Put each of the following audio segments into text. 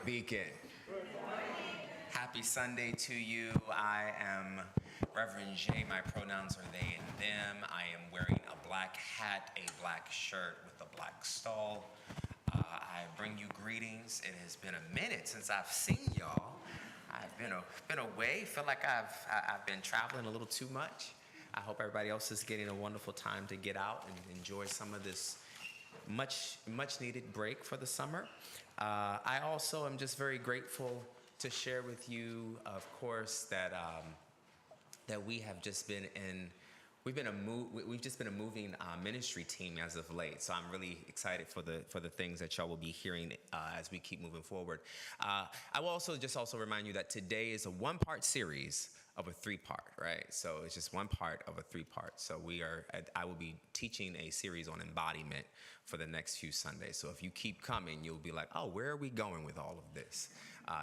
Beacon. Happy Sunday to you. I am Reverend J. My pronouns are they and them. I am wearing a black hat, a black shirt with a black stole. I bring you greetings. It has been a minute since I've seen y'all. I've been away. Feel like I've been traveling a little too much. I hope everybody else is getting a wonderful time to get out and enjoy some of this much needed break for the summer. I also am just very grateful to share with you, of course, that we have just been in. We've just been a moving ministry team as of late, so I'm really excited for the things that y'all will be hearing as we keep moving forward. I will also remind you that today is a one-part series of a three-part, right? So it's just one part of a three-part. So I will be teaching a series on embodiment for the next few Sundays. So if you keep coming, you'll be like, oh, where are we going with all of this?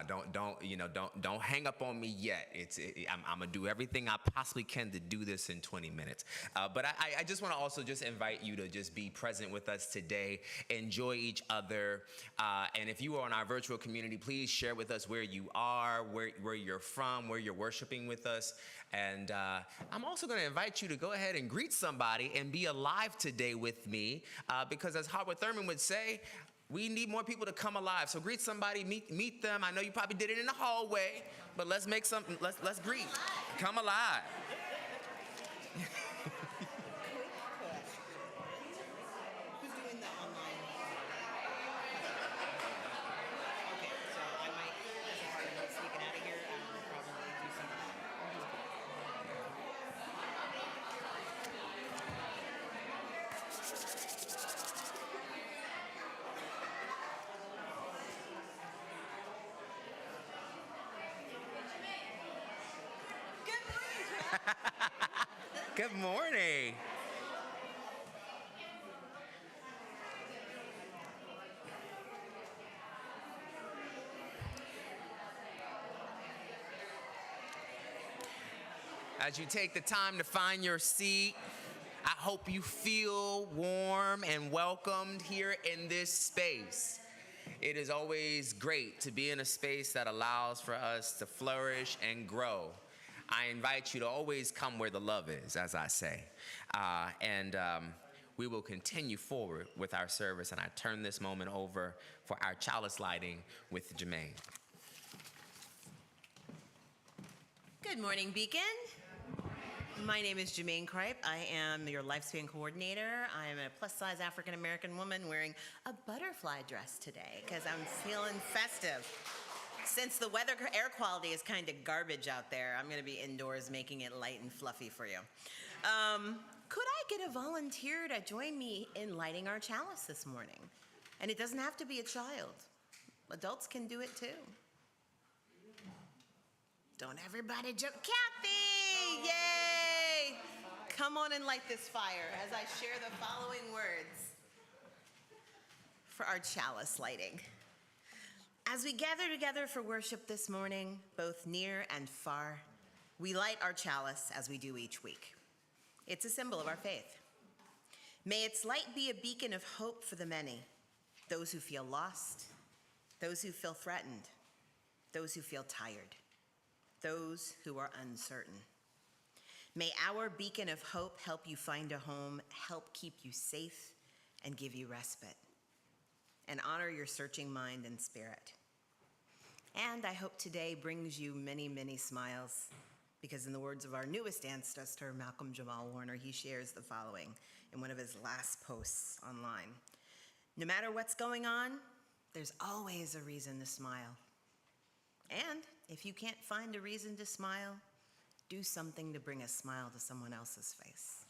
Don't hang up on me yet. I'm gonna do everything I possibly can to do this in 20 minutes. But I just want to also just invite you to just be present with us today, enjoy each other, and if you are in our virtual community, please share with us where you are, where you're from, where you're worshiping with us. And I'm also going to invite you to go ahead and greet somebody and be alive today with me, because as Howard Thurman would say, we need more people to come alive. So greet somebody, meet them. I know you probably did it in the hallway, but let's greet. Come alive. Who's doing the online? Okay, so I might, as a part of me sneaking out of here, probably do some of that. Good morning. As you take the time to find your seat, I hope you feel warm and welcomed here in this space. It is always great to be in a space that allows for us to flourish and grow. I invite you to always come where the love is, as I say. We will continue forward with our service, and I turn this moment over for our chalice lighting with Jermaine. Good morning, Beacon. My name is Jermaine Kripe. I am your lifespan coordinator. I am a plus-size African-American woman wearing a butterfly dress today because I'm feeling festive. Since the air quality is kind of garbage out there, I'm going to be indoors making it light and fluffy for you. Could I get a volunteer to join me in lighting our chalice this morning? And it doesn't have to be a child. Adults can do it too. Don't everybody jump. Kathy! Yay! Come on and light this fire as I share the following words for our chalice lighting. As we gather together for worship this morning, both near and far, we light our chalice as we do each week. It's a symbol of our faith. May its light be a beacon of hope for the many, those who feel lost, those who feel threatened, those who feel tired, those who are uncertain. May our beacon of hope help you find a home, help keep you safe, and give you respite, and honor your searching mind and spirit. And I hope today brings you many, many smiles, because in the words of our newest ancestor, Malcolm Jamal Warner, he shares the following in one of his last posts online. No matter what's going on, there's always a reason to smile. And if you can't find a reason to smile, do something to bring a smile to someone else's face.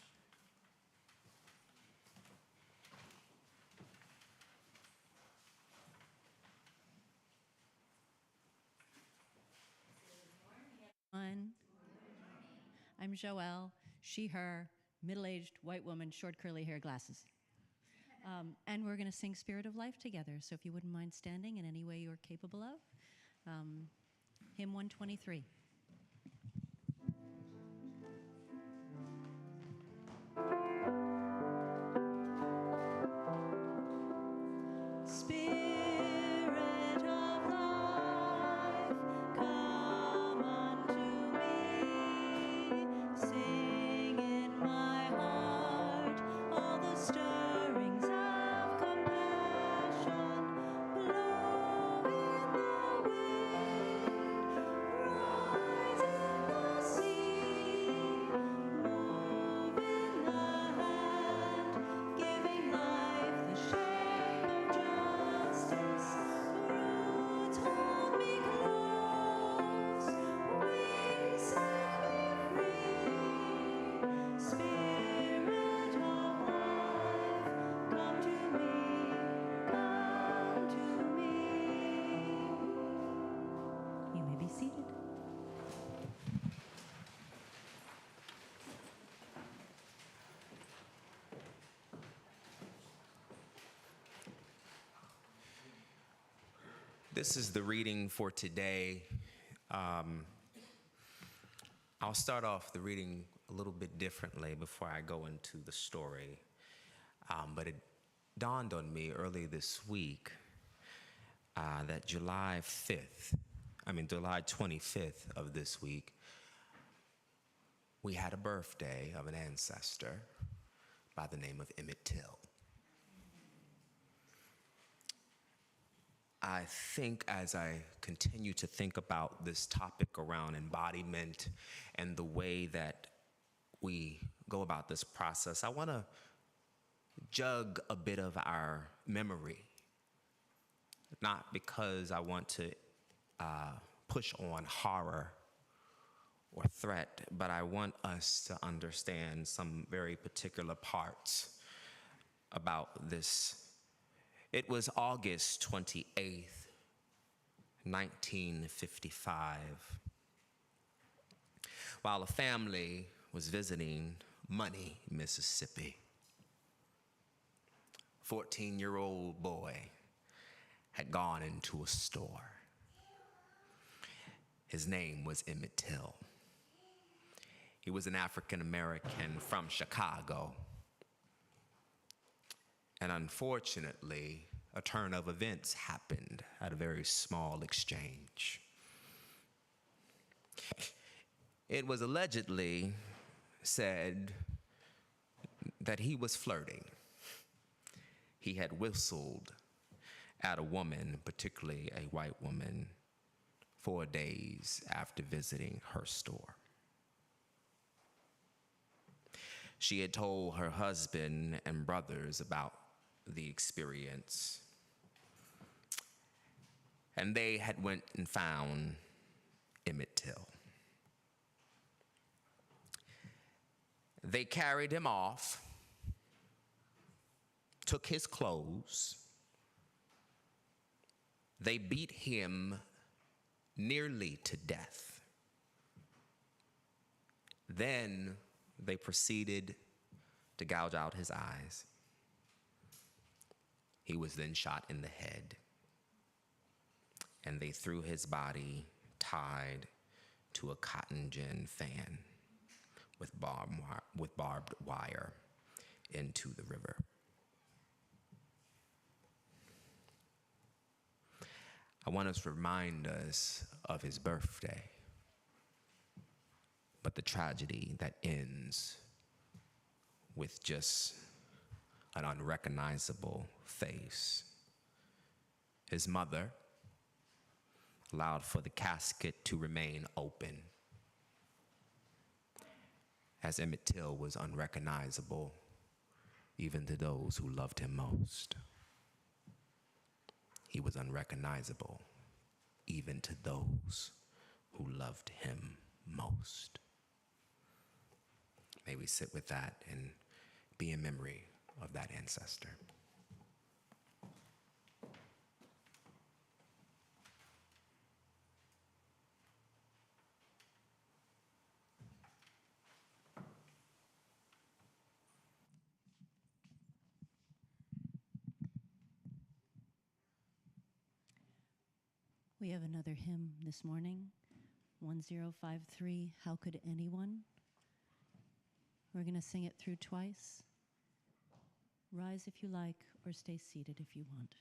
I'm Joelle, she, her, middle-aged white woman, short curly hair, glasses. And we're going to sing Spirit of Life together. So if you wouldn't mind standing in any way you're capable of. Hymn 123. Spirit of the This is the reading for today. I'll start off the reading a little bit differently before I go into the story. But it dawned on me early this week that July 25th of this week, we had a birthday of an ancestor by the name of Emmett Till. I think as I continue to think about this topic around embodiment and the way that we go about this process, I want to jug a bit of our memory, not because I want to push on horror or threat, but I want us to understand some very particular parts about this. It was August 28th, 1955, while a family was visiting Money, Mississippi. 14-year-old boy had gone into a store. His name was Emmett Till. He was an African American from Chicago. And unfortunately, a turn of events happened at a very small exchange. It was allegedly said that he was flirting. He had whistled at a woman, particularly a white woman, 4 days after visiting her store. She had told her husband and brothers about the experience, and they had went and found Emmett Till. They carried him off, took his clothes, they beat him nearly to death. Then they proceeded to gouge out his eyes. He was then shot in the head, and they threw his body tied to a cotton gin fan with barbed wire into the river. I want us to remind us of his birthday, but the tragedy that ends with just an unrecognizable face. His mother allowed for the casket to remain open, as Emmett Till was unrecognizable even to those who loved him most. He was unrecognizable even to those who loved him most. May we sit with that and be in memory of that ancestor. We have another hymn this morning, 1053, How Could Anyone? We're going to sing it through twice. Rise if you like, or stay seated if you want.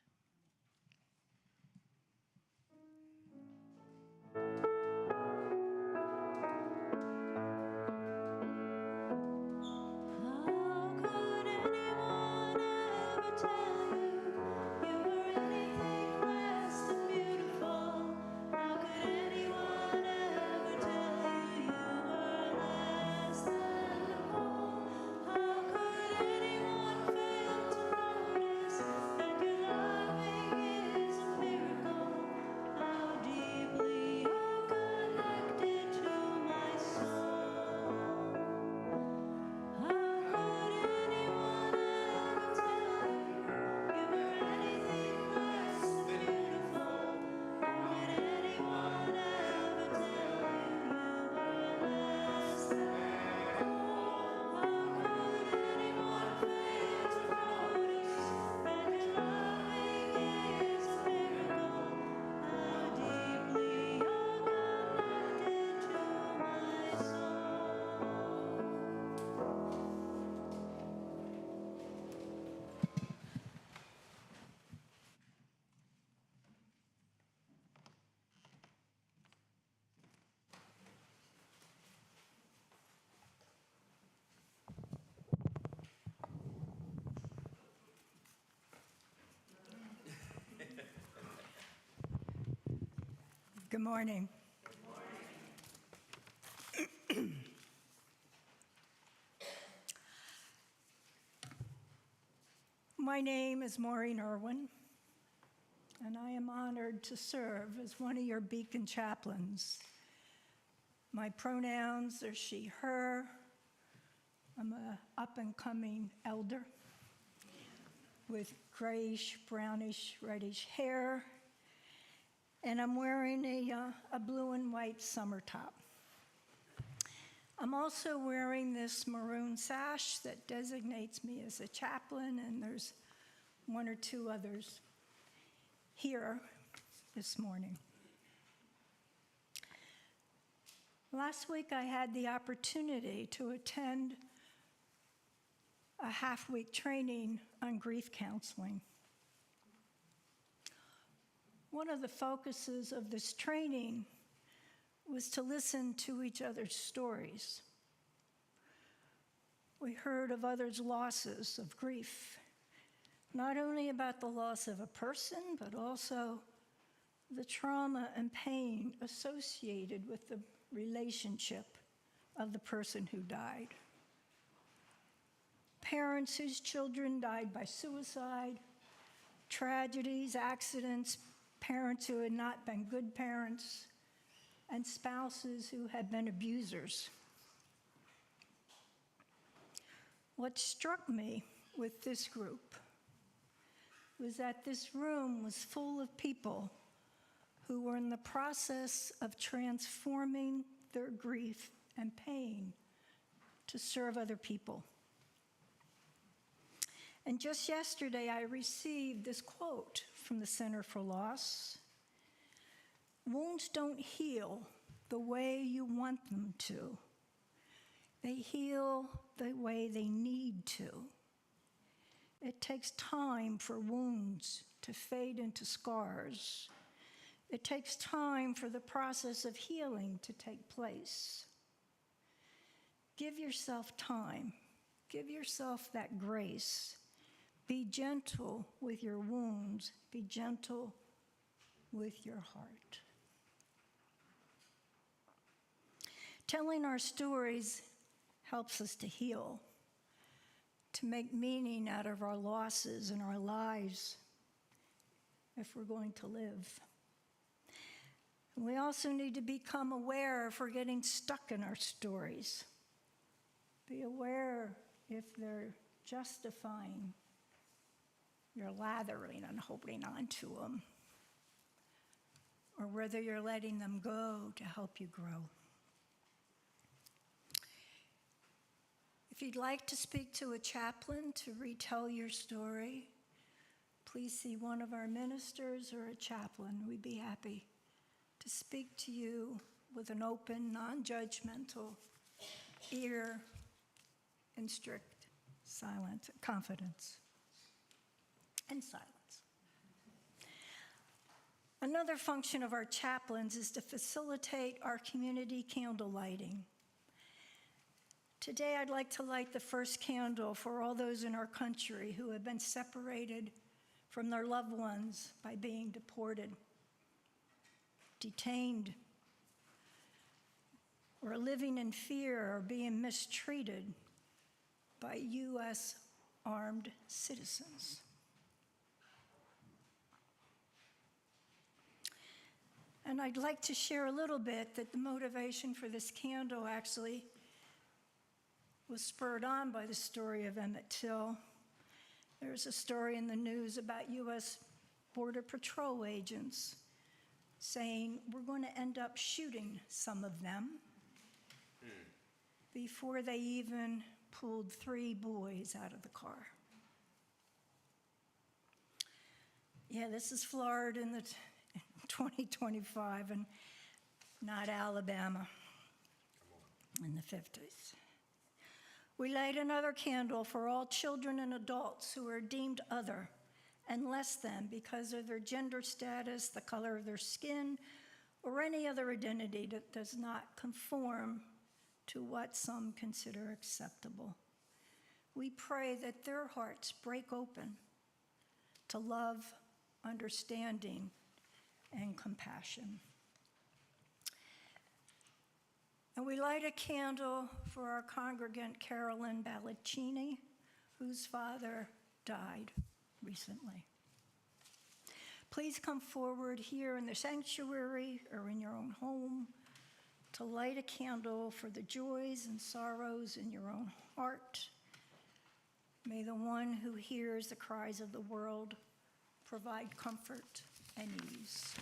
Good morning. My name is Maureen Irwin, and I am honored to serve as one of your Beacon chaplains. My pronouns are she, her. I'm an up-and-coming elder with grayish, brownish, reddish hair, and I'm wearing a blue and white summer top. I'm also wearing this maroon sash that designates me as a chaplain, and there's one or two others here this morning. Last week I had the opportunity to attend a half-week training on grief counseling. One of the focuses of this training was to listen to each other's stories. We heard of others' losses of grief, not only about the loss of a person, but also the trauma and pain associated with the relationship of the person who died. Parents whose children died by suicide, tragedies, accidents, parents who had not been good parents, and spouses who had been abusers. What struck me with this group was that this room was full of people who were in the process of transforming their grief and pain to serve other people. And just yesterday, I received this quote from the Center for Loss. Wounds don't heal the way you want them to. They heal the way they need to. It takes time for wounds to fade into scars. It takes time for the process of healing to take place. Give yourself time. Give yourself that grace. Be gentle with your wounds. Be gentle with your heart. Telling our stories helps us to heal, to make meaning out of our losses and our lives if we're going to live. We also need to become aware if we're getting stuck in our stories. Be aware if they're justifying your lathering and holding on to them, or whether you're letting them go to help you grow. If you'd like to speak to a chaplain to retell your story, please see one of our ministers or a chaplain. We'd be happy to speak to you with an open, non-judgmental ear and strict silence, confidence and silence. Another function of our chaplains is to facilitate our community candle lighting. Today, I'd like to light the first candle for all those in our country who have been separated from their loved ones by being deported, detained, or living in fear or being mistreated by U.S. armed citizens. And I'd like to share a little bit that the motivation for this candle actually was spurred on by the story of Emmett Till. There's a story in the news about U.S. Border Patrol agents saying, we're going to end up shooting some of them before they even pulled 3 boys out of the car. Yeah, this is Florida in 2025 and not Alabama in the 50s. We light another candle for all children and adults who are deemed other and less than because of their gender status, the color of their skin, or any other identity that does not conform to what some consider acceptable. We pray that their hearts break open to love, understanding, and compassion. And we light a candle for our congregant Carolyn Ballaccini, whose father died recently. Please come forward here in the sanctuary or in your own home to light a candle for the joys and sorrows in your own heart. May the one who hears the cries of the world provide comfort and ease.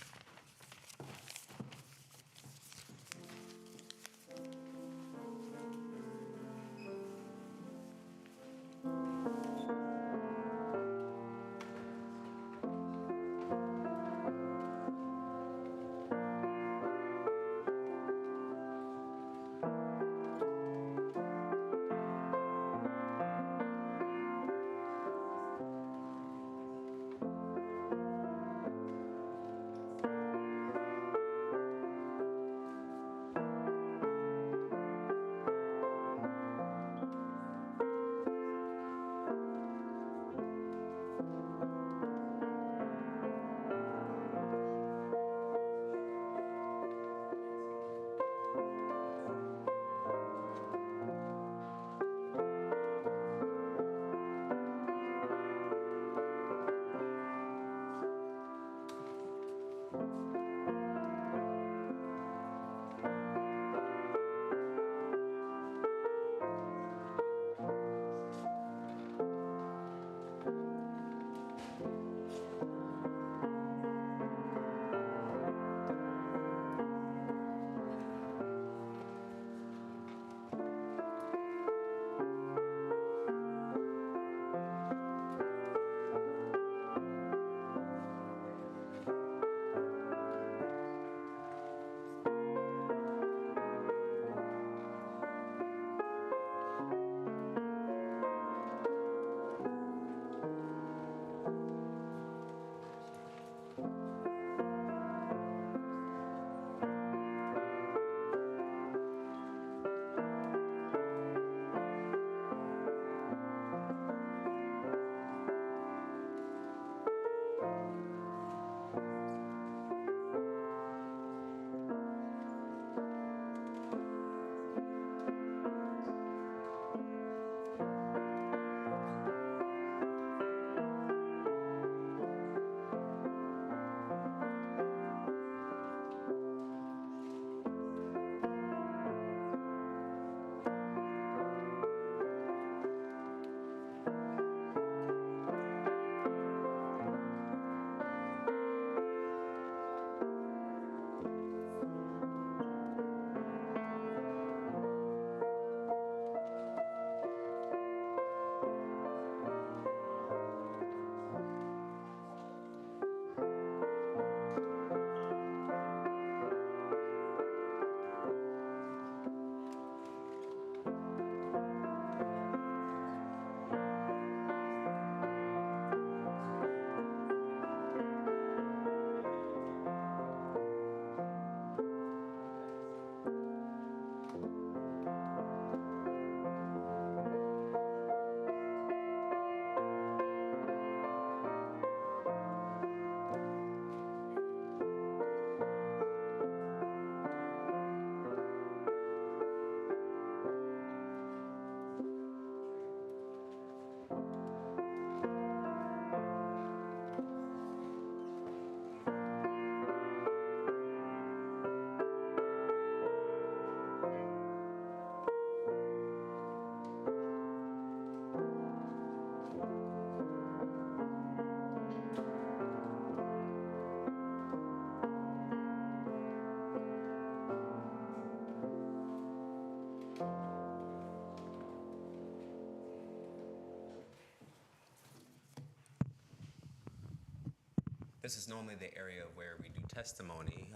This is normally the area where we do testimony,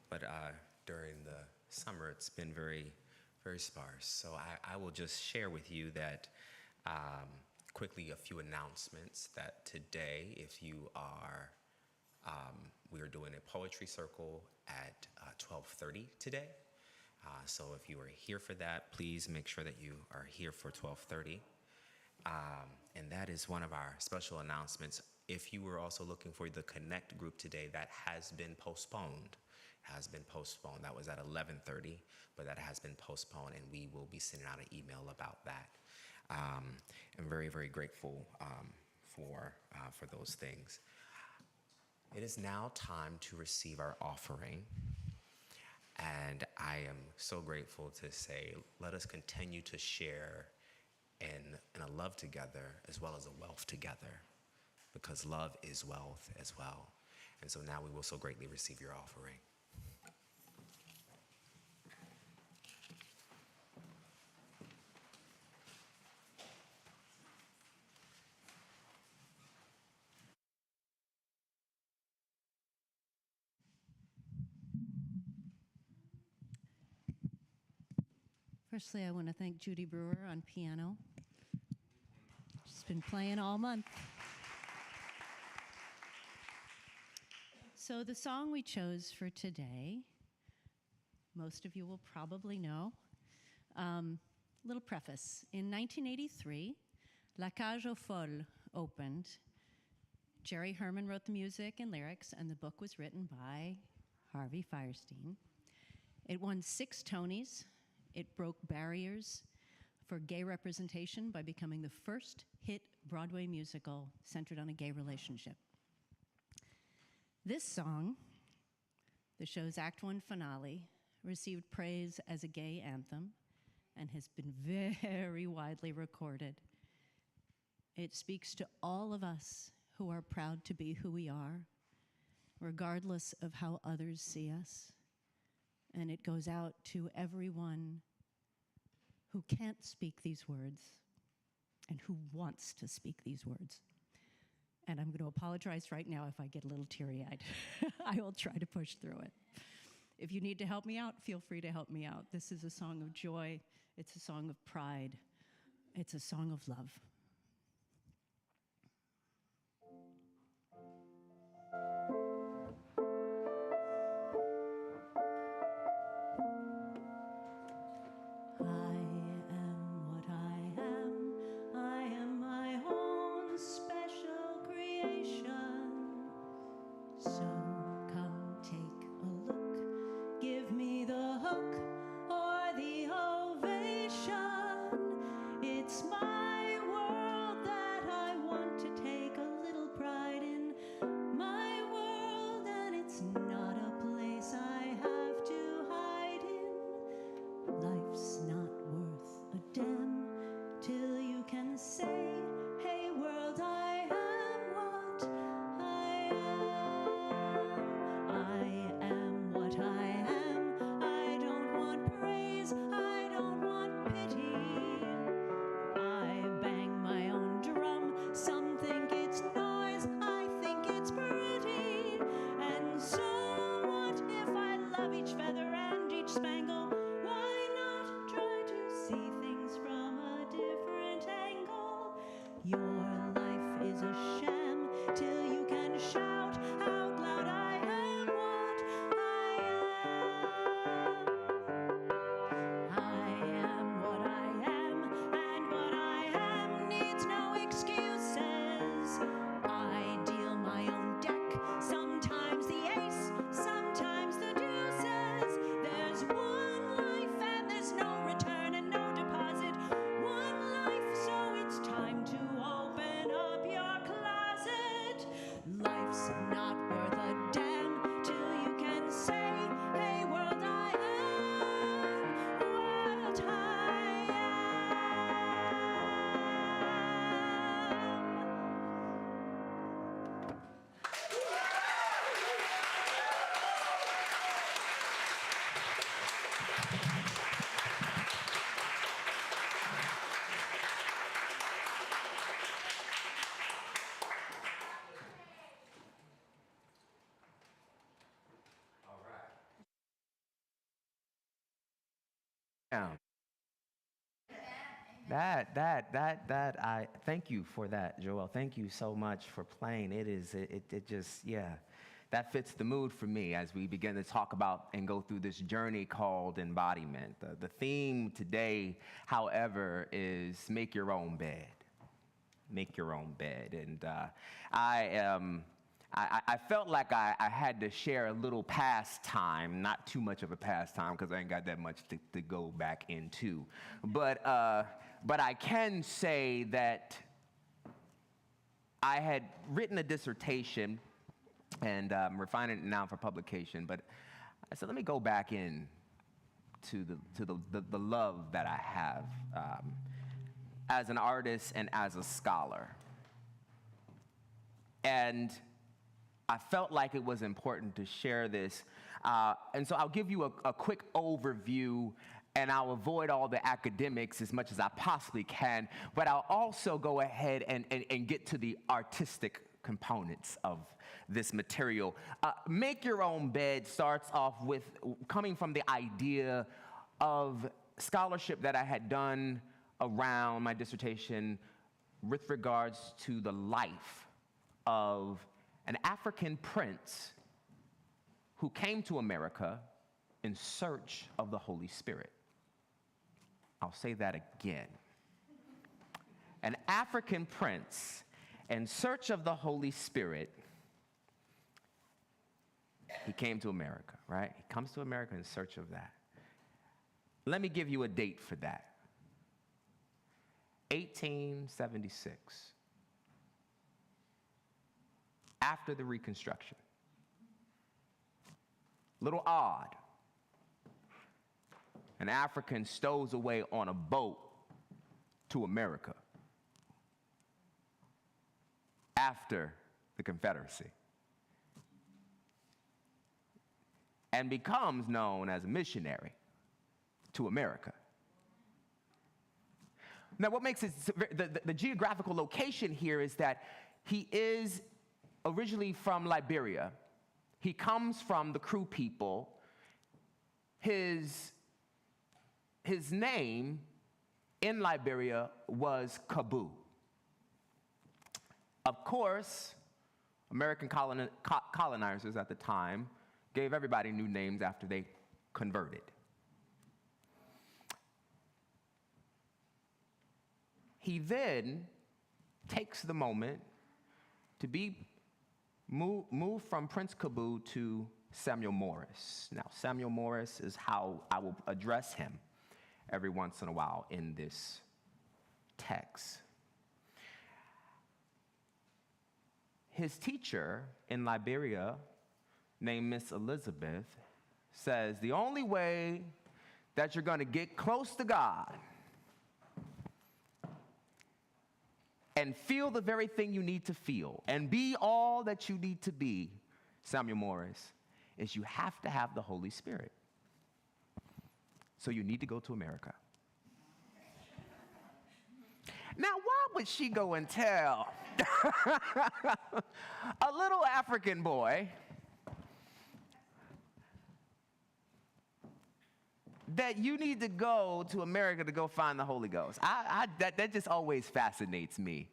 but during the summer it's been very, very sparse. So I will just share with you that quickly a few announcements that today, if you are, we are doing a poetry circle at 12:30 today. So if you are here for that, please make sure that you are here for 12:30. And that is one of our special announcements. If you were also looking for the Connect group today, that has been postponed. has been postponed. That was at 11:30, but that has been postponed, and we will be sending out an email about that. I'm very, very grateful for those things. It is now time to receive our offering. And I am so grateful to say, let us continue to share in a love together as well as a wealth together, because love is wealth as well. And so now we will so greatly receive your offering. Firstly, I want to thank Judy Brewer on piano. She's been playing all month. So the song we chose for today, most of you will probably know. Little preface. In 1983, La Cage aux Folles opened. Jerry Herman wrote the music and lyrics, and the book was written by Harvey Fierstein. It won 6 Tonys. It broke barriers for gay representation by becoming the first hit Broadway musical centered on a gay relationship. This song, the show's Act One finale, received praise as a gay anthem and has been very widely recorded. It speaks to all of us who are proud to be who we are, regardless of how others see us. And it goes out to everyone who can't speak these words and who wants to speak these words. And I'm going to apologize right now if I get a little teary-eyed. I will try to push through it. If you need to help me out, feel free to help me out. This is a song of joy. It's a song of pride. It's a song of love. I thank you for that, Joel. Thank you so much for playing. It just, yeah, that fits the mood for me as we begin to talk about and go through this journey called embodiment. The theme today, however, is make your own bed. Make your own bed. And I felt like I had to share a little pastime, not too much of a pastime because I ain't got that much to go back into. But I can say that I had written a dissertation, and I'm refining it now for publication. But I said, let me go back in to the love that I have as an artist and as a scholar. And I felt like it was important to share this. And so I'll give you a quick overview, and I'll avoid all the academics as much as I possibly can, but I'll also go ahead and get to the artistic components of this material. Make Your Own Bed starts off with coming from the idea of scholarship that I had done around my dissertation with regards to the life of an African prince who came to America in search of the Holy Spirit. I'll say that again. An African prince in search of the Holy Spirit. He came to America, right? He comes to America in search of that. Let me give you a date for that. 1876. After the Reconstruction. Little odd. An African stows away on a boat to America after the Confederacy and becomes known as a missionary to America. Now, what makes it the geographical location here is that he is originally from Liberia. He comes from the Kru people. His name in Liberia was Kabu. Of course, American colonizers at the time gave everybody new names after they converted. He then takes the moment to be moved from Prince Kabu to Samuel Morris. Now, Samuel Morris is how I will address him every once in a while in this text. His teacher in Liberia, named Miss Elizabeth, says the only way that you're going to get close to God and feel the very thing you need to feel and be all that you need to be, Samuel Morris, is you have to have the Holy Spirit. So you need to go to America. Now, why would she go and tell a little African boy that you need to go to America to go find the Holy Ghost? That just always fascinates me.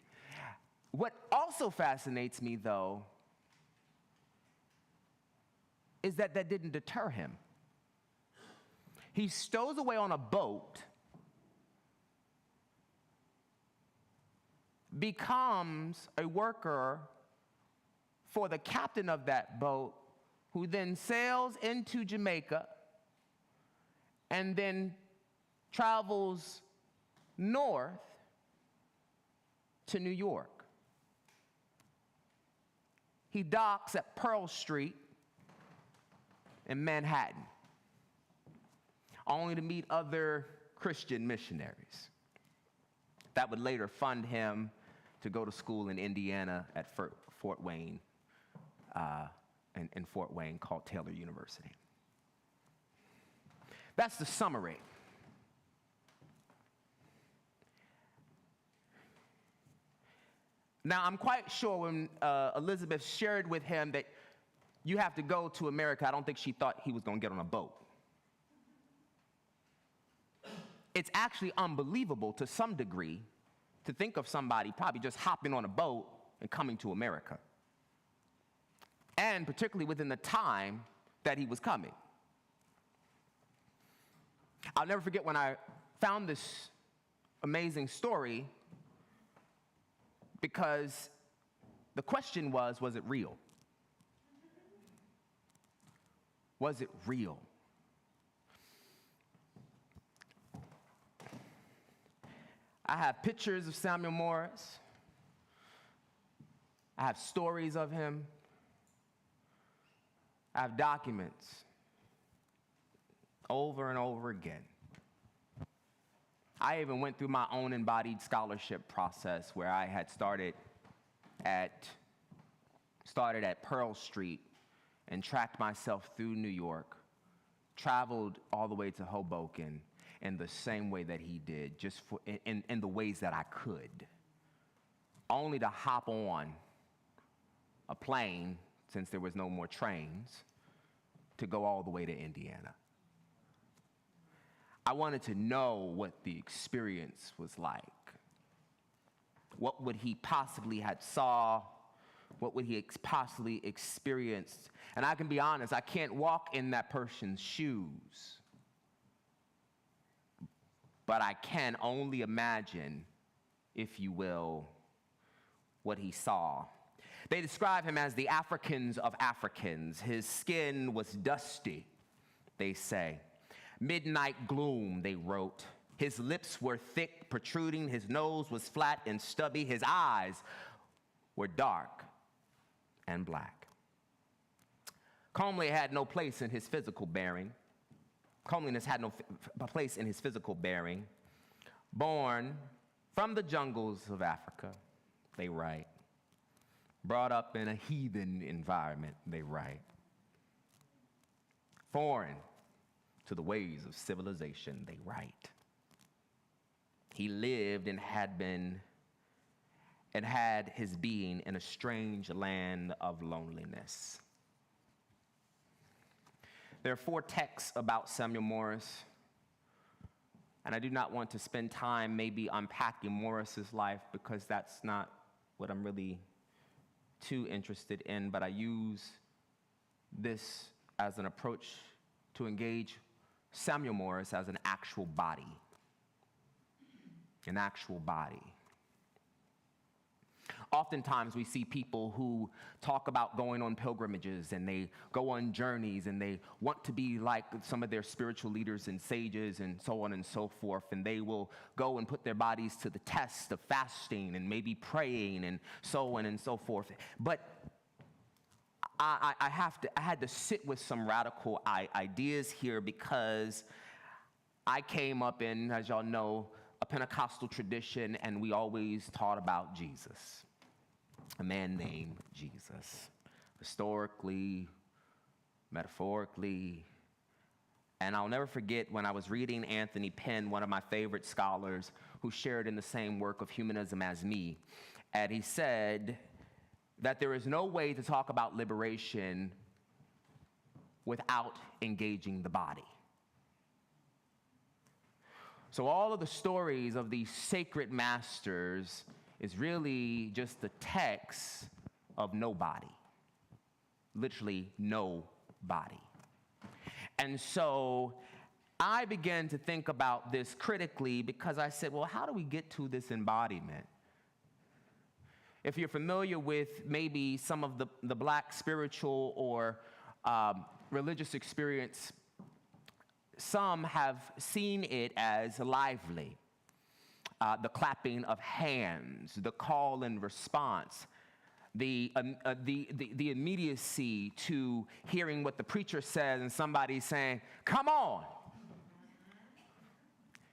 What also fascinates me, though, is that didn't deter him. He stows away on a boat, becomes a worker for the captain of that boat, who then sails into Jamaica and then travels north to New York. He docks at Pearl Street in Manhattan, only to meet other Christian missionaries that would later fund him to go to school in Indiana at Fort Wayne, in Fort Wayne, called Taylor University. That's the summary. Now, I'm quite sure when Elizabeth shared with him that you have to go to America, I don't think she thought he was going to get on a boat. It's actually unbelievable to some degree to think of somebody probably just hopping on a boat and coming to America. And particularly within the time that he was coming. I'll never forget when I found this amazing story, because the question was it real? Was it real? I have pictures of Samuel Morris. I have stories of him. I have documents over and over again. I even went through my own embodied scholarship process where I had started at Pearl Street and tracked myself through New York, traveled all the way to Hoboken in the same way that he did, just in the ways that I could, only to hop on a plane, since there was no more trains, to go all the way to Indiana. I wanted to know what the experience was like. What would he possibly had saw? What would he possibly experienced? And I can be honest, I can't walk in that person's shoes. But I can only imagine, if you will, what he saw. They describe him as the Africans of Africans. His skin was dusty, they say. Midnight gloom, they wrote. His lips were thick, protruding. His nose was flat and stubby. His eyes were dark and black. Comely had no place in his physical bearing. Comeliness had no place in his physical bearing. Born from the jungles of Africa, they write. Brought up in a heathen environment, they write. Foreign to the ways of civilization, they write. He lived and had his being in a strange land of loneliness. There are 4 texts about Samuel Morris, and I do not want to spend time maybe unpacking Morris's life because that's not what I'm really too interested in, but I use this as an approach to engage Samuel Morris as an actual body. An actual body. Oftentimes we see people who talk about going on pilgrimages and they go on journeys and they want to be like some of their spiritual leaders and sages and so on and so forth, and they will go and put their bodies to the test of fasting and maybe praying and so on and so forth. But I had to sit with some radical ideas here because I came up in, as y'all know, a Pentecostal tradition, and we always taught about Jesus, a man named Jesus, historically, metaphorically. And I'll never forget when I was reading Anthony Penn, one of my favorite scholars who shared in the same work of humanism as me, and he said that there is no way to talk about liberation without engaging the body. So all of the stories of these sacred masters is really just the text of nobody. Literally nobody. And so I began to think about this critically because I said, well, how do we get to this embodiment? If you're familiar with maybe some of the black spiritual or religious experience, some have seen it as lively. The clapping of hands, the call and response, the immediacy to hearing what the preacher says and somebody saying, come on.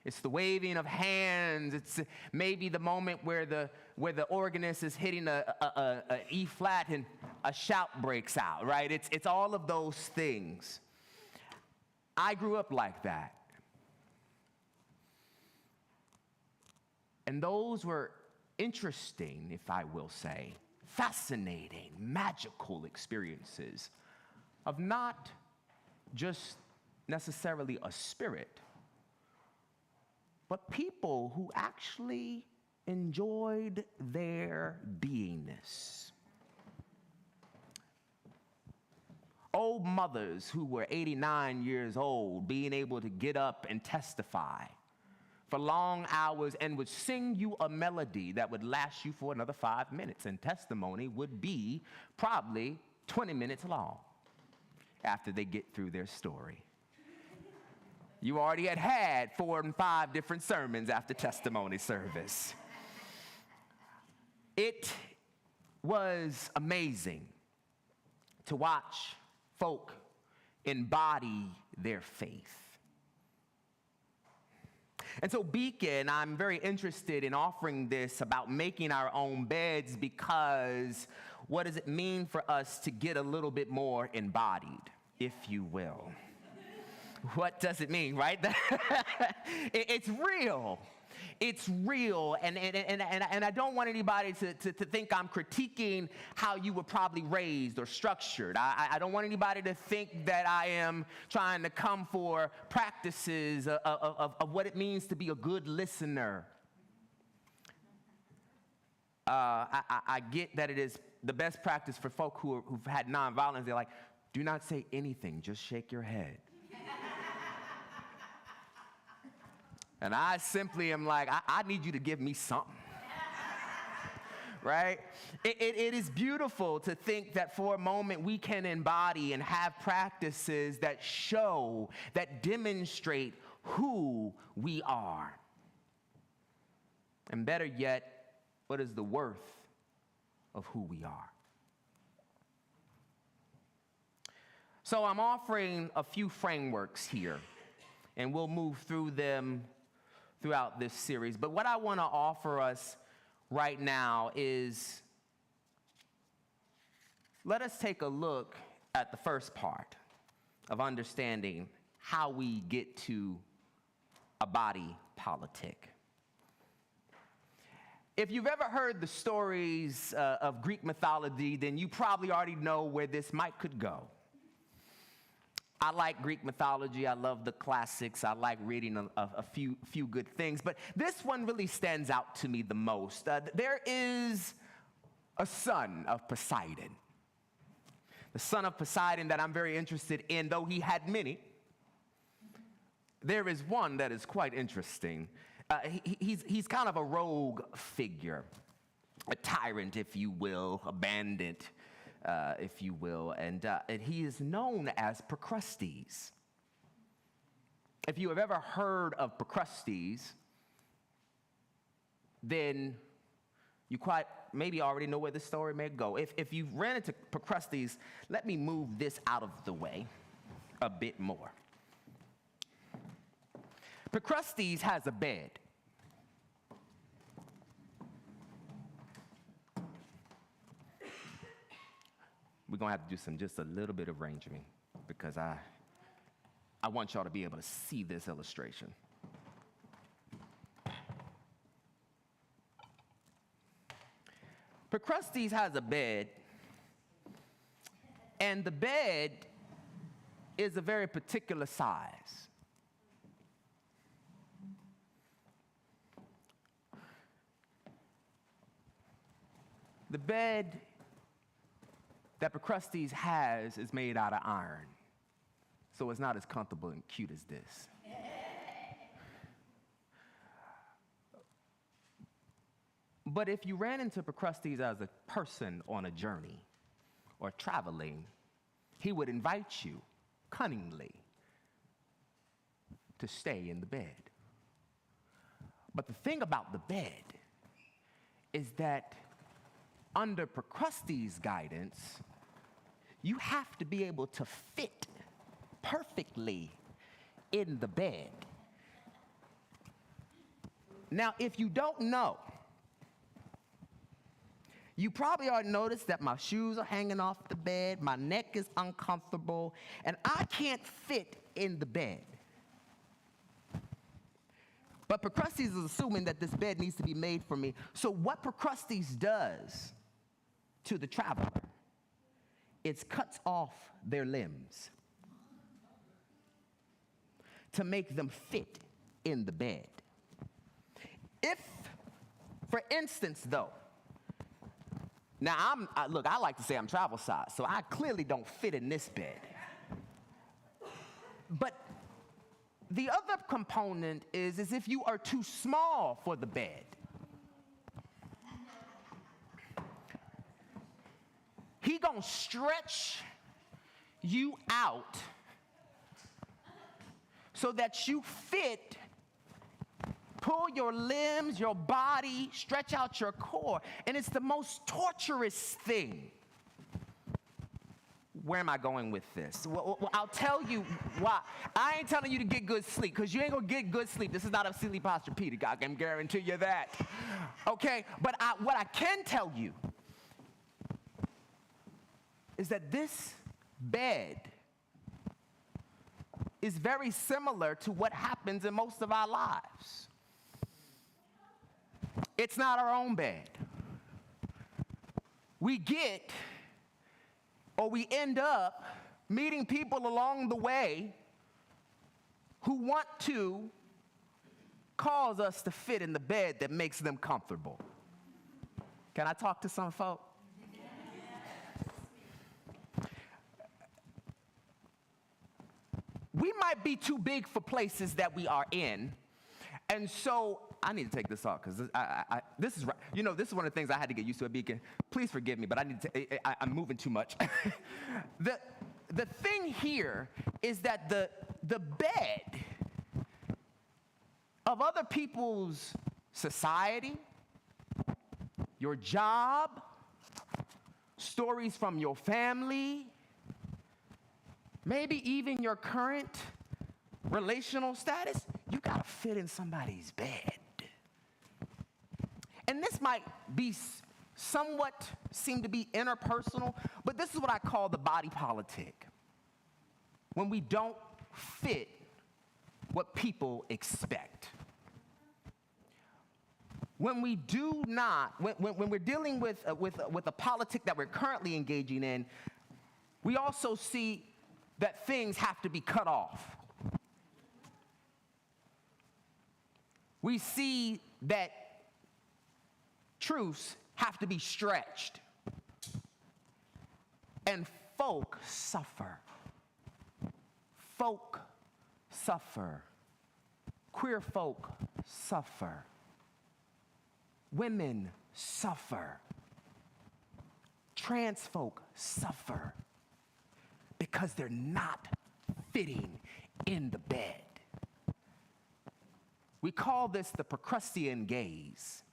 It's the waving of hands. It's maybe the moment where the organist is hitting a E flat and a shout breaks out, right? It's all of those things. I grew up like that. And those were interesting, if I will say, fascinating, magical experiences of not just necessarily a spirit, but people who actually enjoyed their beingness. Old mothers who were 89 years old being able to get up and testify for long hours and would sing you a melody that would last you for another 5 minutes, and testimony would be probably 20 minutes long. after they get through their story. You already had 4 and 5 different sermons after testimony service. It was amazing to watch folk embody their faith. And so, Beacon, I'm very interested in offering this about making our own beds, because what does it mean for us to get a little bit more embodied, if you will? What does it mean, right? It's real. It's real, and I don't want anybody to think I'm critiquing how you were probably raised or structured. I don't want anybody to think that I am trying to come for practices of what it means to be a good listener. I get that it is the best practice for folk who've had nonviolence. They're like, do not say anything, just shake your head. And I simply am like, I need you to give me something, right? It is beautiful to think that for a moment we can embody and have practices that show, that demonstrate who we are. And better yet, what is the worth of who we are? So I'm offering a few frameworks here, and we'll move through them throughout this series. But what I want to offer us right now is, let us take a look at the first part of understanding how we get to a body politic. If you've ever heard the stories of Greek mythology, then you probably already know where this could go. I like Greek mythology. I love the classics. I like reading a few good things. But this one really stands out to me the most. There is a son of Poseidon. The son of Poseidon that I'm very interested in, though he had many. There is one that is quite interesting. He's kind of a rogue figure, a tyrant, if you will, a bandit, if you will, and he is known as Procrustes. If you have ever heard of Procrustes, then you quite maybe already know where the story may go. If you've ran into Procrustes, let me move this out of the way a bit more. Procrustes has a bed. We're going to have to do just a little bit of arranging, because I want y'all to be able to see this illustration. Procrustes has a bed, and the bed is a very particular size. The bed that Procrustes has is made out of iron, so it's not as comfortable and cute as this. But if you ran into Procrustes as a person on a journey or traveling, he would invite you cunningly to stay in the bed. But the thing about the bed is that under Procrustes' guidance, you have to be able to fit perfectly in the bed. Now, if you don't know, you probably already noticed that my shoes are hanging off the bed, my neck is uncomfortable, and I can't fit in the bed. But Procrustes is assuming that this bed needs to be made for me. So what Procrustes does to the traveler, it cuts off their limbs to make them fit in the bed. If, for instance, though, now look, I like to say I'm travel size, so I clearly don't fit in this bed. But the other component is if you are too small for the bed, he gonna stretch you out so that you fit, pull your limbs, your body, stretch out your core. And it's the most torturous thing. Where am I going with this? Well, I'll tell you why. I ain't telling you to get good sleep, because you ain't going to get good sleep. This is not a silly posturepedic. I can guarantee you that. Okay? But what I can tell you is that this bed is very similar to what happens in most of our lives. It's not our own bed. We end up meeting people along the way who want to cause us to fit in the bed that makes them comfortable. Can I talk to some folk? We might be too big for places that we are in, and so I need to take this off because this is, this is one of the things I had to get used to at Beacon. Please forgive me, but I'm moving too much. The thing here is that the bed of other people's society, your job, stories from your family, maybe even your current relational status, you gotta fit in somebody's bed. And this might be somewhat seem to be interpersonal, but this is what I call the body politic. When we don't fit what people expect. When we do not, when we're dealing with a politic that we're currently engaging in, we also see that things have to be cut off. We see that truths have to be stretched. And folk suffer. Folk suffer. Queer folk suffer. Women suffer. Trans folk suffer because they're not fitting in the bed. We call this the Procrustean gaze.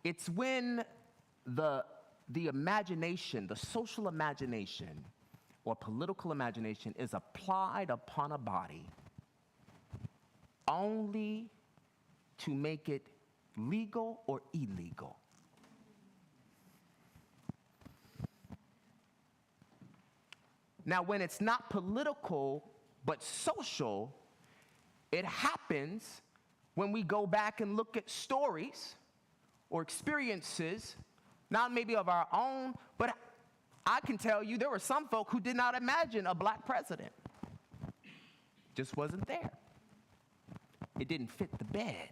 It's when the imagination, the social imagination or political imagination is applied upon a body only to make it legal or illegal. Now, when it's not political but social, it happens when we go back and look at stories or experiences, not maybe of our own, but I can tell you there were some folk who did not imagine a black president. Just wasn't there. It didn't fit the bed.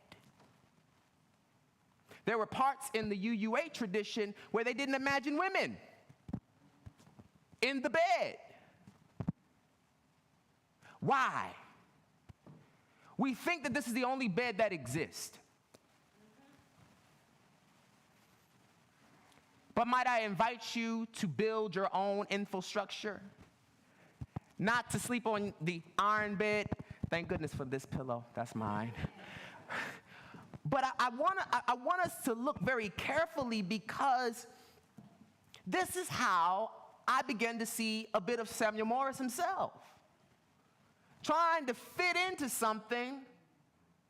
There were parts in the UUA tradition where they didn't imagine women in the bed. Why? We think that this is the only bed that exists. But might I invite you to build your own infrastructure? Not to sleep on the iron bed. Thank goodness for this pillow. That's mine. But I want us to look very carefully, because this is how I began to see a bit of Samuel Morris himself. Trying to fit into something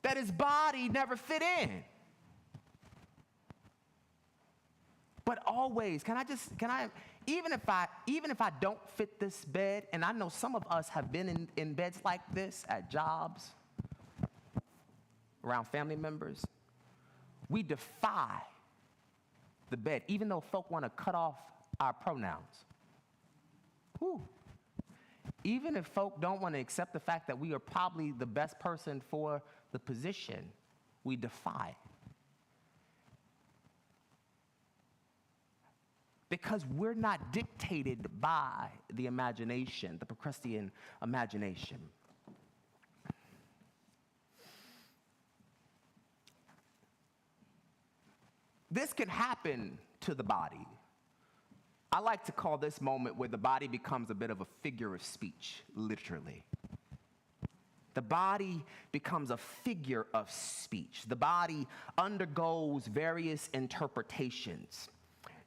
that his body never fit in. But always, even if I don't fit this bed, and I know some of us have been in beds like this at jobs, around family members, we defy the bed, even though folk want to cut off our pronouns. Whew. Even if folk don't want to accept the fact that we are probably the best person for the position, we defy. Because we're not dictated by the imagination, the Procrustean imagination. This can happen to the body. I like to call this moment where the body becomes a bit of a figure of speech, literally. The body becomes a figure of speech. The body undergoes various interpretations.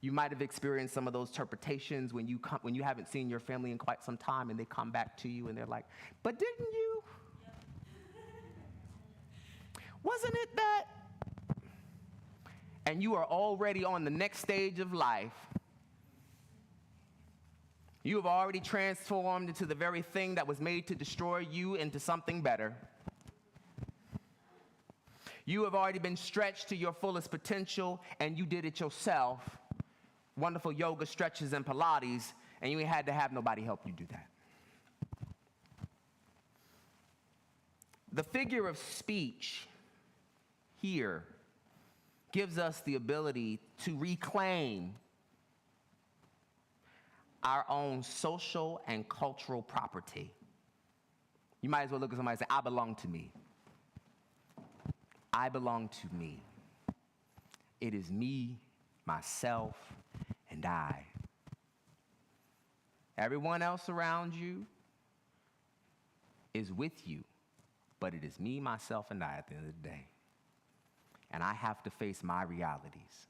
You might have experienced some of those interpretations when you haven't seen your family in quite some time and they come back to you and they're like, but didn't you? Wasn't it that? And you are already on the next stage of life. You have already transformed into the very thing that was made to destroy you into something better. You have already been stretched to your fullest potential, and you did it yourself. Wonderful yoga stretches and Pilates, and you ain't had to have nobody help you do that. The figure of speech here gives us the ability to reclaim our own social and cultural property. You might as well look at somebody and say, I belong to me. I belong to me. It is me, myself, and I. Everyone else around you is with you, but it is me, myself, and I at the end of the day. And I have to face my realities.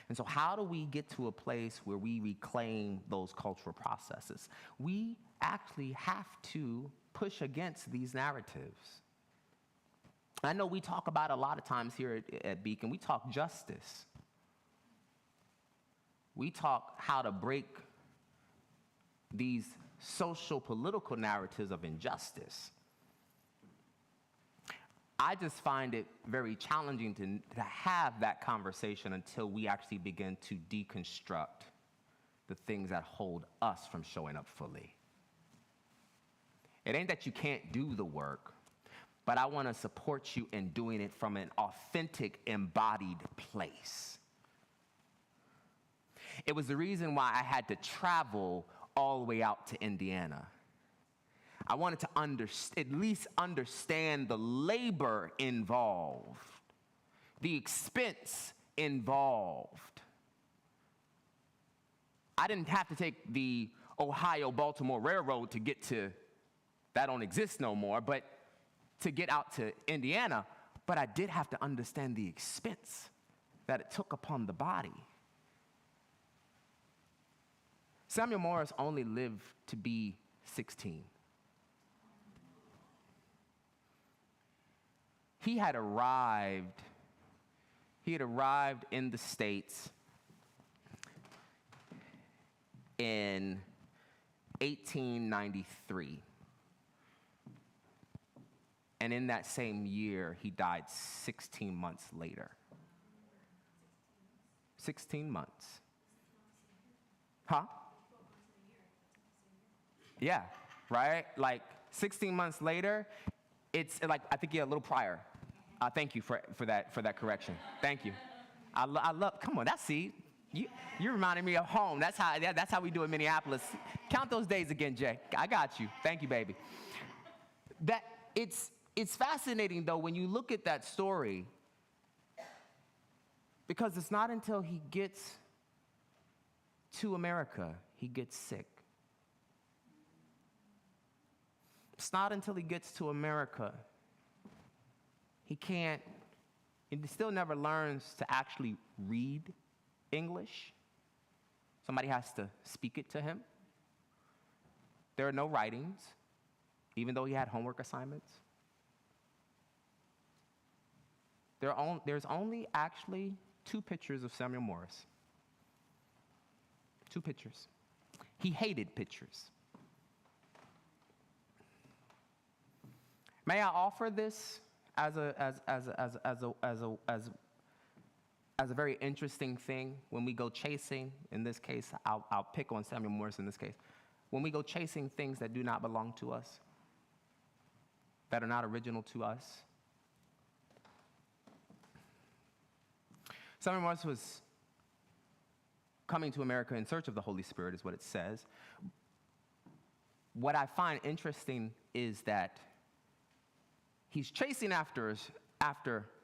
And so how do we get to a place where we reclaim those cultural processes? We actually have to push against these narratives. I know we talk about a lot of times here at Beacon, we talk justice. We talk how to break these social political narratives of injustice. I just find it very challenging to have that conversation until we actually begin to deconstruct the things that hold us from showing up fully. It ain't that you can't do the work, but I want to support you in doing it from an authentic, embodied place. It was the reason why I had to travel all the way out to Indiana. I wanted to at least understand the labor involved, the expense involved. I didn't have to take the Ohio-Baltimore Railroad to get to, that don't exist no more, but to get out to Indiana, but I did have to understand the expense that it took upon the body. Samuel Morris only lived to be 16. He had arrived in the States in 1893. And in that same year, he died 16 months later. 16 months. Huh? Yeah, right? Like 16 months later, it's like, I think, yeah, a little prior. Thank you for that correction. Thank you. I love, come on, you reminded me of home. That's how we do in Minneapolis. Count those days again, Jay. I got you. Thank you, baby. It's fascinating, though, when you look at that story, because it's not until he gets to America he gets sick. It's not until he gets to America he still never learns to actually read English. Somebody has to speak it to him. There are no writings, even though he had homework assignments. There's only actually 2 pictures of Samuel Morris. 2 pictures. He hated pictures. May I offer this as a very interesting thing when we go chasing? In this case, I'll pick on Samuel Morris in this case. When we go chasing things that do not belong to us, that are not original to us. Samuel Morris was coming to America in search of the Holy Spirit, is what it says. What I find interesting is that he's chasing after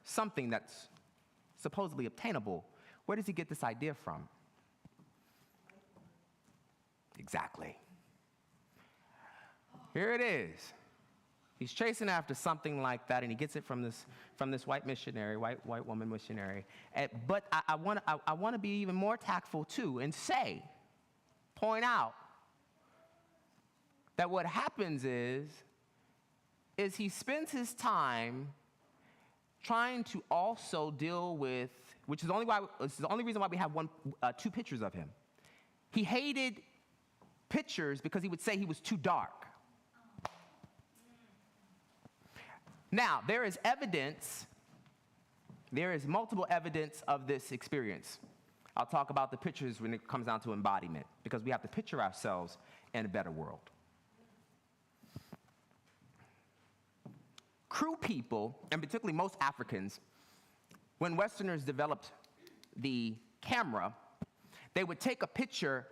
something that's supposedly obtainable. Where does he get this idea from? Exactly. Here it is. He's chasing after something like that, and he gets it from this white missionary, white woman missionary. But I want to be even more tactful too, and point out that what happens is he spends his time trying to also deal with, which is the only reason why we have two pictures of him. He hated pictures because he would say he was too dark. Now, there is multiple evidence of this experience. I'll talk about the pictures when it comes down to embodiment, because we have to picture ourselves in a better world. Crew people, and particularly most Africans, when Westerners developed the camera, they would take a picture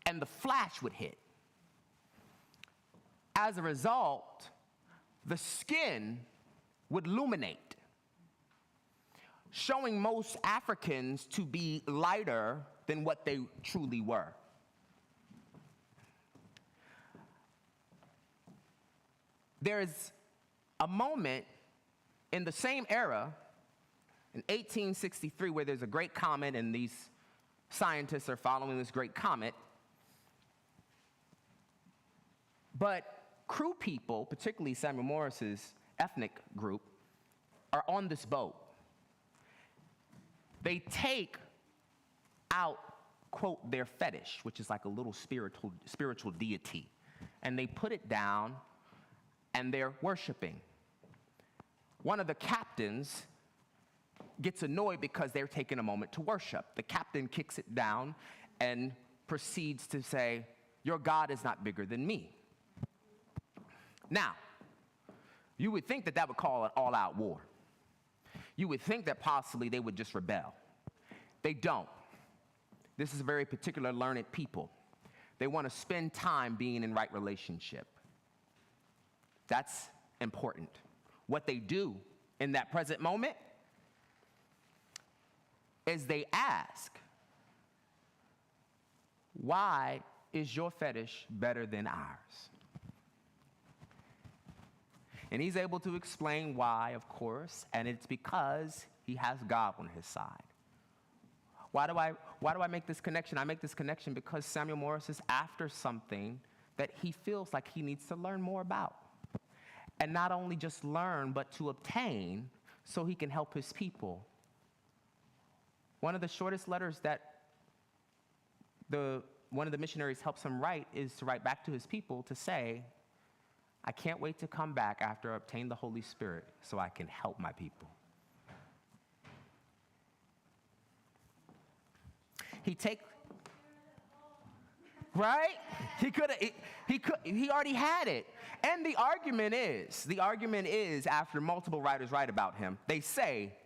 and the flash would hit. As a result, the skin would illuminate, showing most Africans to be lighter than what they truly were. There is a moment in the same era, in 1863, where there's a great comet, and these scientists are following this great comet. But crew people, particularly Samuel Morris's ethnic group, are on this boat. They take out, quote, their fetish, which is like a little spiritual deity, and they put it down, and they're worshiping. One of the captains gets annoyed because they're taking a moment to worship. The captain kicks it down and proceeds to say, "Your God is not bigger than me." Now, you would think that would call an all-out war. You would think that possibly they would just rebel. They don't. This is a very particular learned people. They want to spend time being in right relationship. That's important. What they do in that present moment is they ask, "Why is your fetish better than ours?" And he's able to explain why, of course, and it's because he has God on his side. Why do I make this connection? I make this connection because Samuel Morris is after something that he feels like he needs to learn more about. And not only just learn, but to obtain so he can help his people. One of the shortest letters that one of the missionaries helps him write is to write back to his people to say, "I can't wait to come back after I obtain the Holy Spirit so I can help my people." Right? He already had it. And the argument is, after multiple writers write about him, they say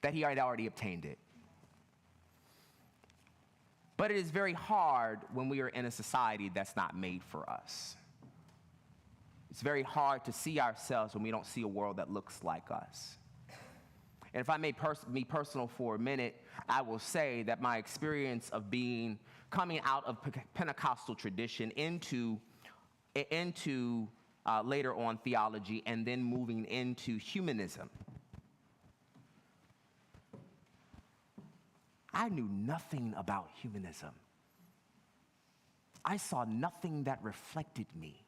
that he had already obtained it. But it is very hard when we are in a society that's not made for us. It's very hard to see ourselves when we don't see a world that looks like us. And if I may be personal for a minute, I will say that my experience of coming out of Pentecostal tradition into later on theology and then moving into humanism, I knew nothing about humanism. I saw nothing that reflected me.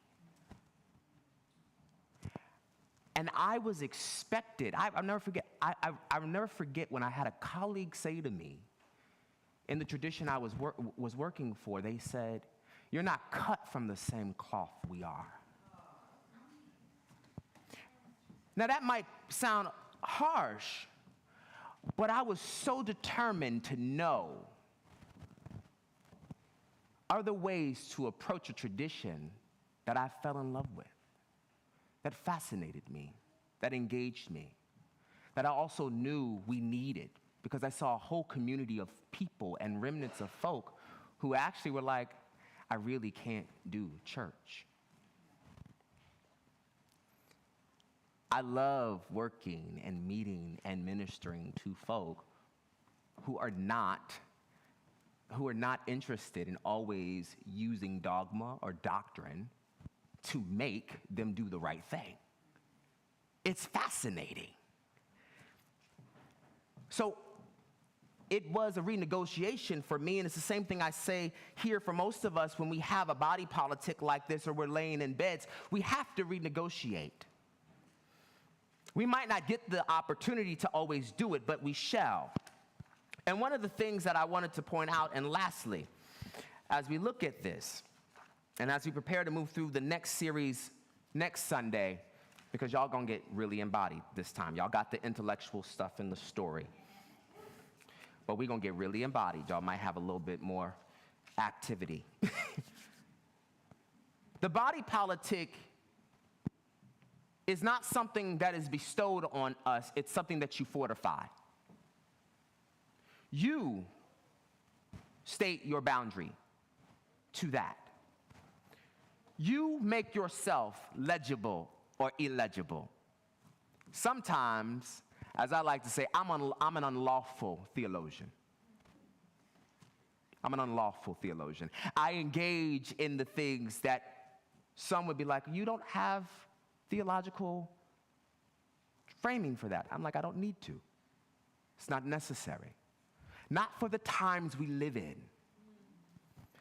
And I was expected, I'll never forget when I had a colleague say to me, in the tradition I was working for, they said, "You're not cut from the same cloth we are." Now that might sound harsh, but I was so determined to know other ways to approach a tradition that I fell in love with, that fascinated me, that engaged me, that I also knew we needed, because I saw a whole community of people and remnants of folk who actually were like, "I really can't do church." I love working and meeting and ministering to folk who are not who are not interested in always using dogma or doctrine to make them do the right thing. It's fascinating. So it was a renegotiation for me, and it's the same thing I say here for most of us when we have a body politic like this or we're laying in beds. We have to renegotiate. We might not get the opportunity to always do it, but we shall. And one of the things that I wanted to point out, and lastly, as we look at this, and as we prepare to move through the next series next Sunday, because y'all gonna get really embodied this time. Y'all got the intellectual stuff in the story. But we're gonna get really embodied. Y'all might have a little bit more activity. The body politic is not something that is bestowed on us, it's something that you fortify. You state your boundary to that. You make yourself legible or illegible. Sometimes, as I like to say, I'm an unlawful theologian. I'm an unlawful theologian. I engage in the things that some would be like, you don't have theological framing for that. I'm like, I don't need to. It's not necessary. Not for the times we live in.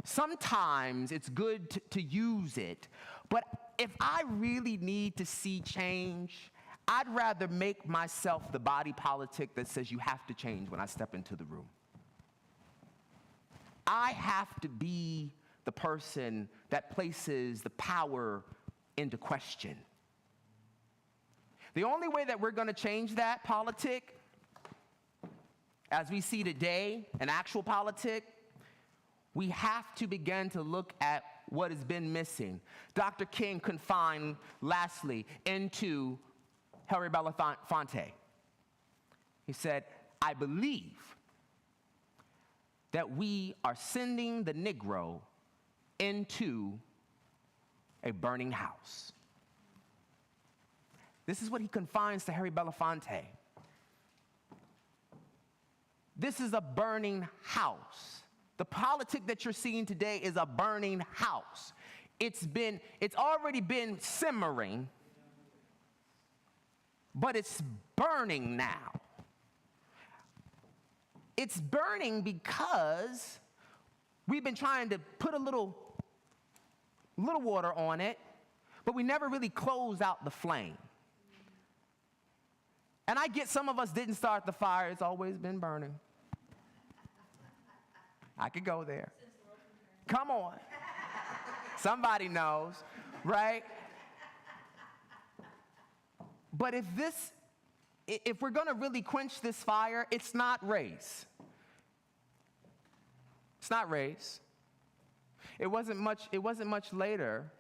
Sometimes it's good to use it, but if I really need to see change, I'd rather make myself the body politic that says you have to change when I step into the room. I have to be the person that places the power into question. The only way that we're going to change that politic, as we see today, an actual politic, we have to begin to look at what has been missing. Dr. King confined, lastly, into Harry Belafonte. He said, I believe that we are sending the Negro into a burning house. This is what he confines to Harry Belafonte. This is a burning house. The politic that you're seeing today is a burning house. It's already been simmering, but it's burning now. It's burning because we've been trying to put a little water on it, but we never really closed out the flame. And I get some of us didn't start the fire. It's always been burning. I could go there. Come on. Somebody knows, right? But if we're going to really quench this fire, it's not race. It's not race. It wasn't much later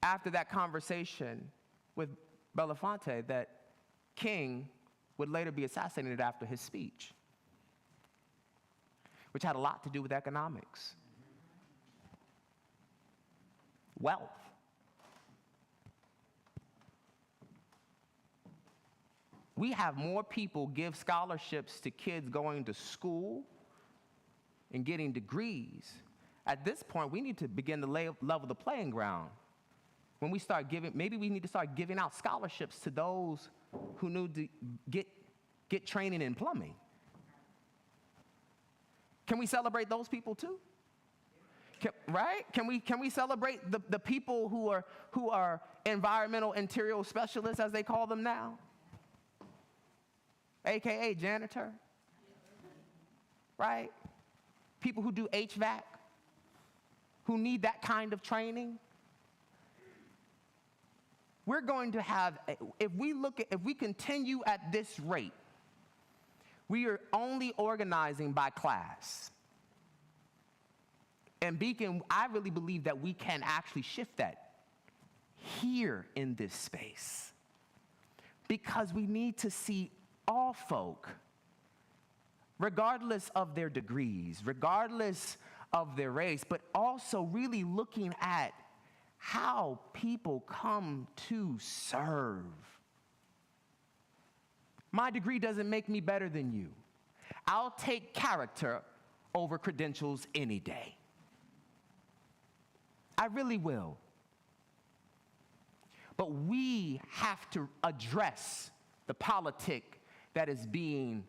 after that conversation with Belafonte that King would later be assassinated after his speech, which had a lot to do with economics, wealth. We have more people give scholarships to kids going to school and getting degrees. At this point, we need to begin to level the playing ground. When we start giving, maybe we need to start giving out scholarships to those who need to get training in plumbing. Can we celebrate those people too? Right? Can we celebrate the people who are environmental interior specialists, as they call them now? AKA janitor. Right? People who do HVAC, who need that kind of training. We're going to have, if we continue at this rate, we are only organizing by class. And Beacon, I really believe that we can actually shift that here in this space. Because we need to see all folk, regardless of their degrees, regardless of their race, but also really looking at how people come to serve. My degree doesn't make me better than you. I'll take character over credentials any day. I really will. But we have to address the politic that is being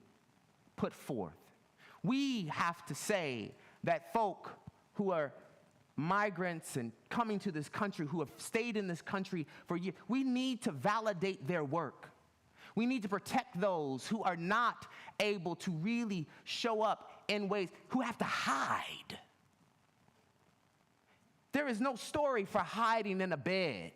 put forth. We have to say that folk who are migrants and coming to this country, who have stayed in this country for years, we need to validate their work. We need to protect those who are not able to really show up in ways, who have to hide. There is no story for hiding in a bed.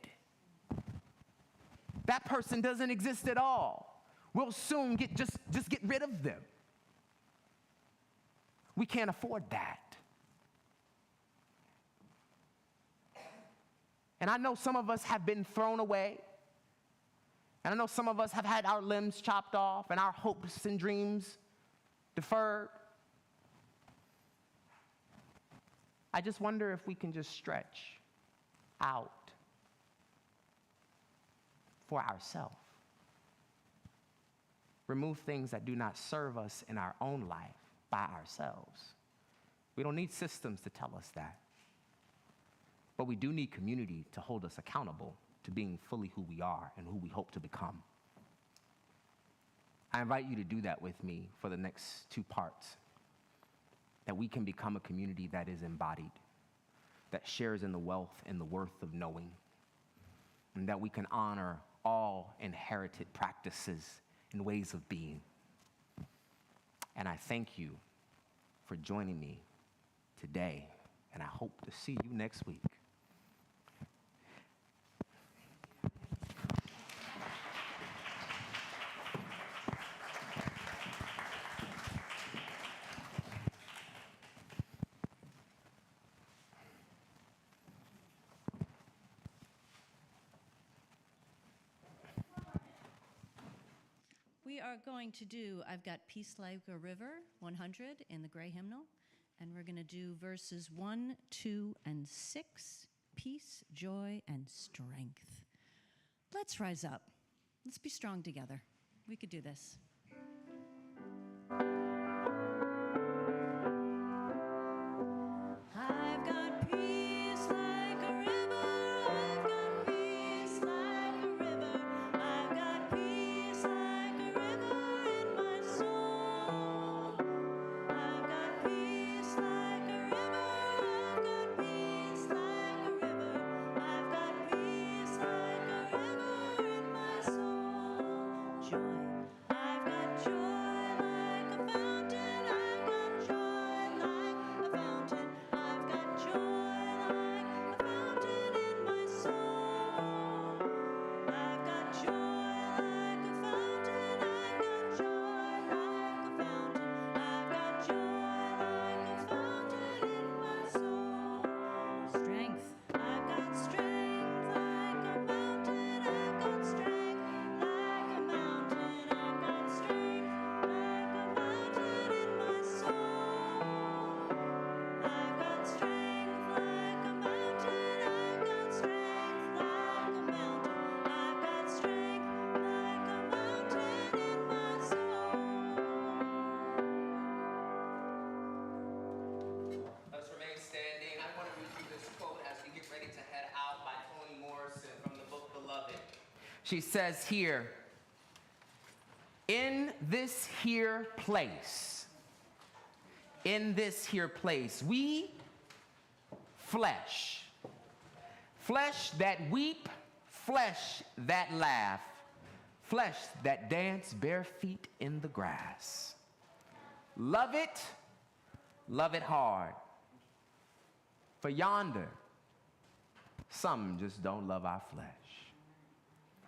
That person doesn't exist at all. We'll soon just get rid of them. We can't afford that. And I know some of us have been thrown away. And I know some of us have had our limbs chopped off and our hopes and dreams deferred. I just wonder if we can just stretch out for ourselves. Remove things that do not serve us in our own life by ourselves. We don't need systems to tell us that. But we do need community to hold us accountable to being fully who we are and who we hope to become. I invite you to do that with me for the next 2 parts, that we can become a community that is embodied, that shares in the wealth and the worth of knowing, and that we can honor all inherited practices and ways of being. And I thank you for joining me today, and I hope to see you next week. We are going to do I've Got Peace Like a River, 100 in the Gray Hymnal. And we're going to do verses 1, 2, and 6, peace, joy, and strength. Let's rise up. Let's be strong together. We could do this. I've got peace like a river. I've got peace like a river. I've got peace like a river in my soul. I've got peace like a river. I've got peace like a river. I've got peace like a river in my soul. Joy. I've got joy like a fountain. I've got joy like a fountain. I've got joy like a fountain in my soul. I've got joy like a fountain. I've got joy like a fountain. I've got joy like a fountain in my soul. Strength. I've got strength like a mountain. I've got strength like a mountain. I've got strength like a mountain in my soul. I've got strength like a mountain. I've got strength like a mountain. I've got strength like a mountain in my soul. Let us remain standing. I want to read you this quote as we get ready to head out by Toni Morrison from the book Beloved. She says here, in this here place, we flesh that weep, flesh that laugh, flesh that dance bare feet in the grass. Love it hard. For yonder, some just don't love our flesh.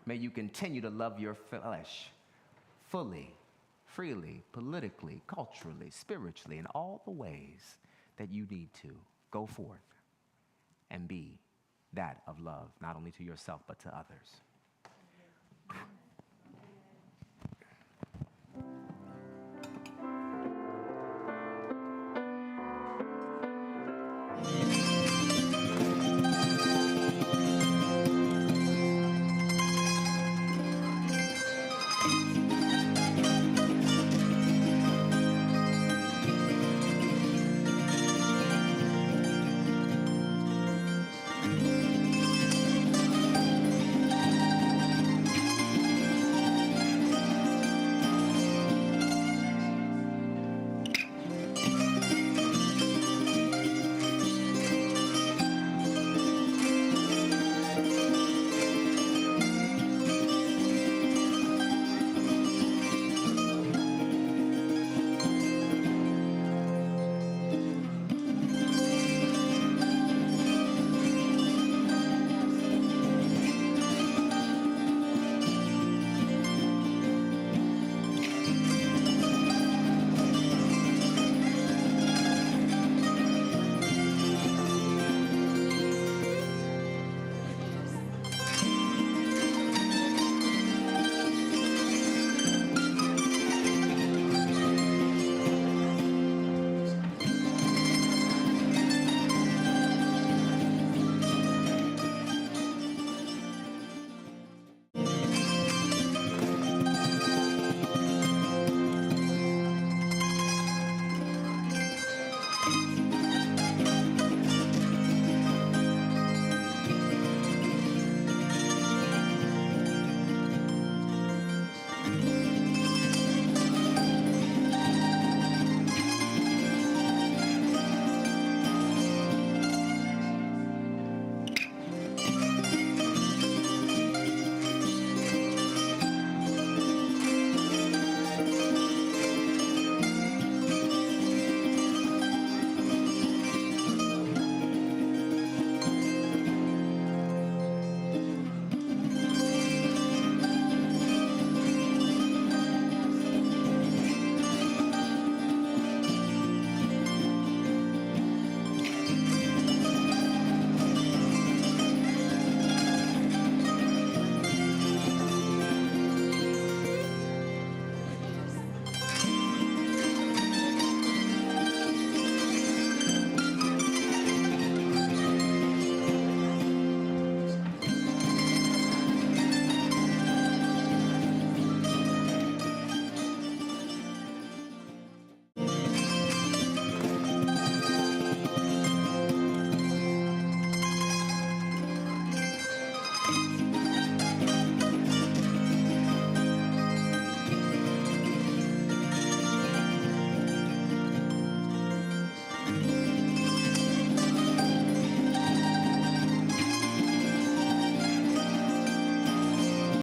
May you continue to love your flesh fully, freely, politically, culturally, spiritually, in all the ways that you need to. Go forth and be that of love, not only to yourself, but to others.